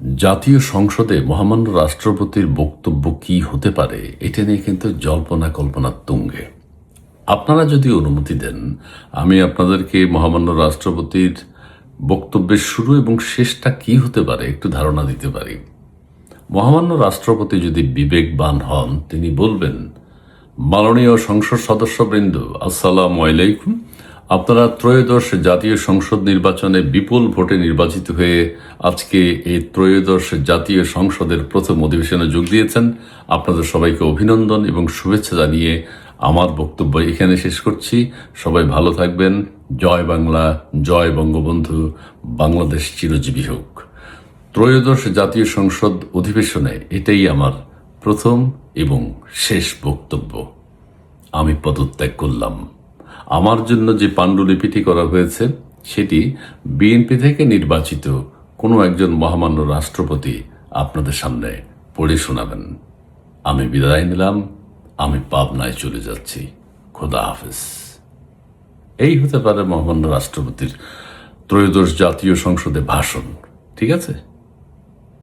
জাতীয় সংসদে মহামান্য রাষ্ট্রপতির বক্তব্য কি হতে পারে এটা নিয়ে কিন্তু জল্পনা কল্পনার তুঙ্গে। আপনারা যদি অনুমতি দেন, আমি আপনাদেরকে মহামান্য রাষ্ট্রপতির বক্তব্যের শুরু এবং শেষটা কি হতে পারে একটু ধারণা দিতে পারি। মহামান্য রাষ্ট্রপতি যদি বিবেকবান হন, তিনি বলবেন, মাননীয় সংসদ সদস্যবৃন্দ, আসসালামু আলাইকুম। আপনারা ত্রয়োদশ জাতীয় সংসদ নির্বাচনে বিপুল ভোটে নির্বাচিত হয়ে আজকে এই ত্রয়োদশ জাতীয় সংসদের প্রথম অধিবেশনে যোগ দিয়েছেন। আপনাদের সবাইকে অভিনন্দন এবং শুভেচ্ছা জানিয়ে আমার বক্তব্য এখানে শেষ করছি। সবাই ভালো থাকবেন। জয় বাংলা, জয় বঙ্গবন্ধু, বাংলাদেশ চিরজীবী হোক। ত্রয়োদশ জাতীয় সংসদ অধিবেশনে এটাই আমার প্রথম এবং শেষ বক্তব্য। আমি পদত্যাগ করলাম। আমার জন্য যে পাণ্ডুলিপিটি করা হয়েছে সেটি বিএনপি থেকে নির্বাচিত কোনো একজন মহামান্য রাষ্ট্রপতি আপনাদের সামনে পড়ে শোনাবেন। আমি বিদায় নিলাম। আমি পাবনায় চলে যাচ্ছি। খোদা হাফেজ। এই হতে পারে মহামান্য রাষ্ট্রপতির ত্রয়োদশ জাতীয় সংসদে ভাষণ। ঠিক আছে।